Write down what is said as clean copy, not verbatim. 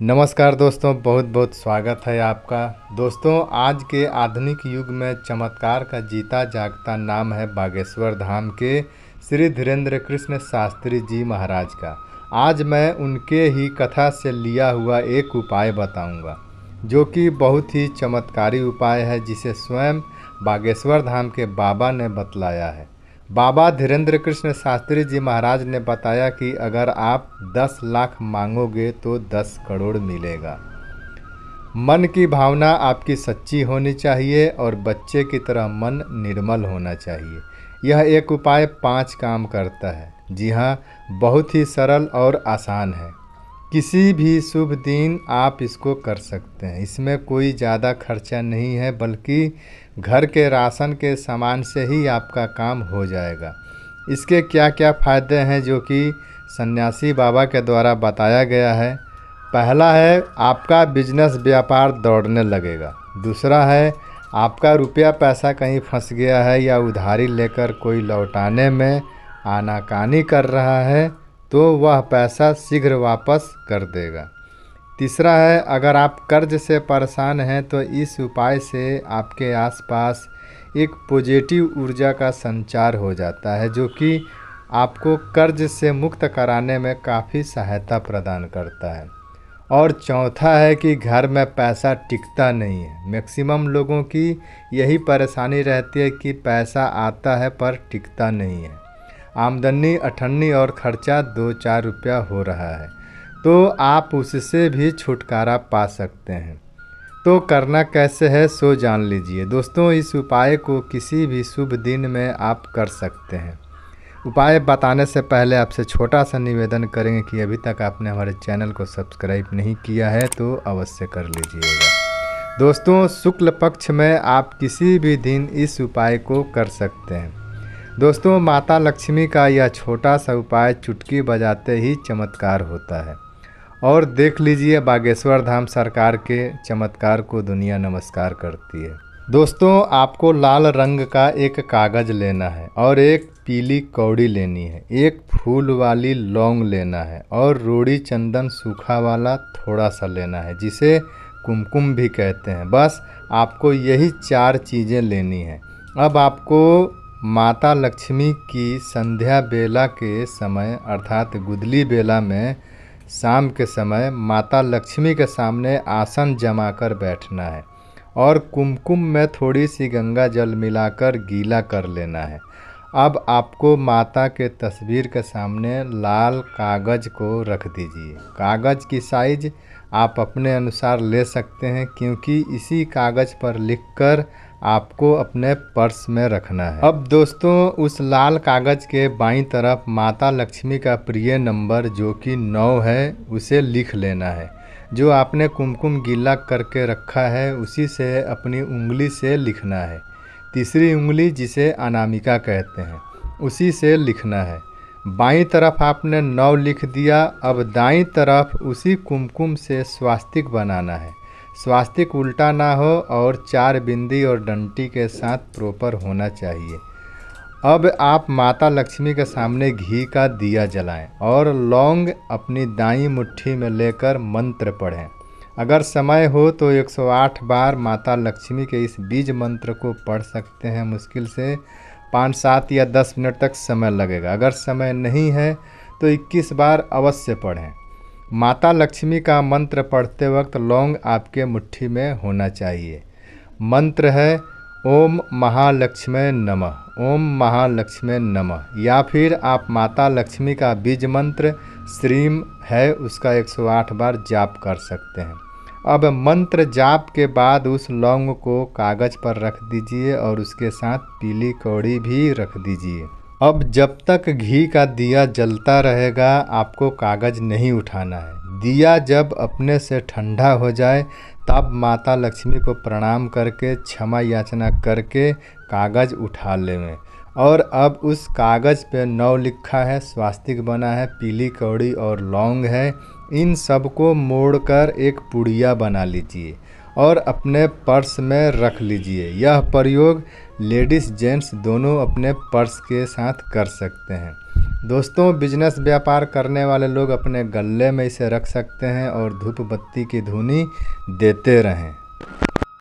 नमस्कार दोस्तों, बहुत बहुत स्वागत है आपका। दोस्तों, आज के आधुनिक युग में चमत्कार का जीता जागता नाम है बागेश्वर धाम के श्री धीरेन्द्र कृष्ण शास्त्री जी महाराज का। आज मैं उनके ही कथा से लिया हुआ एक उपाय बताऊंगा, जो कि बहुत ही चमत्कारी उपाय है, जिसे स्वयं बागेश्वर धाम के बाबा ने बतलाया है। बाबा धीरेन्द्र कृष्ण शास्त्री जी महाराज ने बताया कि अगर आप 10 लाख मांगोगे तो 10 करोड़ मिलेगा। मन की भावना आपकी सच्ची होनी चाहिए और बच्चे की तरह मन निर्मल होना चाहिए। यह एक उपाय 5 काम करता है। जी हाँ, बहुत ही सरल और आसान है। किसी भी शुभ दिन आप इसको कर सकते हैं। इसमें कोई ज़्यादा खर्चा नहीं है, बल्कि घर के राशन के सामान से ही आपका काम हो जाएगा। इसके क्या क्या फ़ायदे हैं, जो कि सन्यासी बाबा के द्वारा बताया गया है। पहला है, आपका बिजनेस व्यापार दौड़ने लगेगा। दूसरा है, आपका रुपया पैसा कहीं फंस गया है या उधारी लेकर कोई लौटाने में आनाकानी कर रहा है तो वह पैसा शीघ्र वापस कर देगा। तीसरा है, अगर आप कर्ज से परेशान हैं तो इस उपाय से आपके आसपास एक पॉजिटिव ऊर्जा का संचार हो जाता है, जो कि आपको कर्ज से मुक्त कराने में काफ़ी सहायता प्रदान करता है। और चौथा है कि घर में पैसा टिकता नहीं है। मैक्सिमम लोगों की यही परेशानी रहती है कि पैसा आता है पर टिकता नहीं है। आमदनी अठन्नी और खर्चा 2-4 रुपया हो रहा है, तो आप उससे भी छुटकारा पा सकते हैं। तो करना कैसे है सो जान लीजिए। दोस्तों, इस उपाय को किसी भी शुभ दिन में आप कर सकते हैं। उपाय बताने से पहले आपसे छोटा सा निवेदन करेंगे कि अभी तक आपने हमारे चैनल को सब्सक्राइब नहीं किया है तो अवश्य कर लीजिएगा। दोस्तों, शुक्ल पक्ष में आप किसी भी दिन इस उपाय को कर सकते हैं। दोस्तों, माता लक्ष्मी का यह छोटा सा उपाय चुटकी बजाते ही चमत्कार होता है। और देख लीजिए, बागेश्वर धाम सरकार के चमत्कार को दुनिया नमस्कार करती है। दोस्तों, आपको लाल रंग का एक कागज़ लेना है और एक पीली कौड़ी लेनी है, एक फूल वाली लौंग लेना है और रोड़ी चंदन सूखा वाला थोड़ा सा लेना है, जिसे कुमकुम भी कहते हैं। बस आपको यही 4 चीज़ें लेनी हैं। अब आपको माता लक्ष्मी की संध्या बेला के समय, अर्थात गुदली बेला में शाम के समय माता लक्ष्मी के सामने आसन जमाकर बैठना है और कुमकुम में थोड़ी सी गंगा जल मिलाकर गीला कर लेना है। अब आपको माता के तस्वीर के सामने लाल कागज़ को रख दीजिए। कागज़ की साइज आप अपने अनुसार ले सकते हैं, क्योंकि इसी कागज़ पर लिखकर आपको अपने पर्स में रखना है। अब दोस्तों, उस लाल कागज़ के बाईं तरफ माता लक्ष्मी का प्रिय नंबर, जो कि 9 है, उसे लिख लेना है। जो आपने कुमकुम गीला करके रखा है, उसी से अपनी उंगली से लिखना है। तीसरी उंगली, जिसे अनामिका कहते हैं, उसी से लिखना है। बाईं तरफ आपने 9 लिख दिया। अब दाईं तरफ उसी कुमकुम से स्वास्तिक बनाना है। स्वास्तिक उल्टा ना हो और 4 बिंदी और डंटी के साथ प्रॉपर होना चाहिए। अब आप माता लक्ष्मी के सामने घी का दिया जलाएं और लौंग अपनी दाईं मुट्ठी में लेकर मंत्र पढ़ें। अगर समय हो तो 108 बार माता लक्ष्मी के इस बीज मंत्र को पढ़ सकते हैं। मुश्किल से 5, 7 या 10 मिनट तक समय लगेगा। अगर समय नहीं है तो 21 बार अवश्य पढ़ें। माता लक्ष्मी का मंत्र पढ़ते वक्त लौंग आपके मुट्ठी में होना चाहिए। मंत्र है ओम महालक्ष्मी नमः, ओम महालक्ष्मी नमः। या फिर आप माता लक्ष्मी का बीज मंत्र श्रीम है, उसका 108 बार जाप कर सकते हैं। अब मंत्र जाप के बाद उस लौंग को कागज़ पर रख दीजिए और उसके साथ पीली कौड़ी भी रख दीजिए। अब जब तक घी का दिया जलता रहेगा, आपको कागज़ नहीं उठाना है। दिया जब अपने से ठंडा हो जाए, तब माता लक्ष्मी को प्रणाम करके क्षमा याचना करके कागज़ उठा लें। और अब उस कागज़ पे 9 लिखा है, स्वास्तिक बना है, पीली कौड़ी और लौंग है। इन सब को मोड़कर एक पुड़िया बना लीजिए और अपने पर्स में रख लीजिए। यह प्रयोग लेडीज़ जेंट्स दोनों अपने पर्स के साथ कर सकते हैं। दोस्तों, बिजनेस व्यापार करने वाले लोग अपने गले में इसे रख सकते हैं और धूप बत्ती की धुनी देते रहें।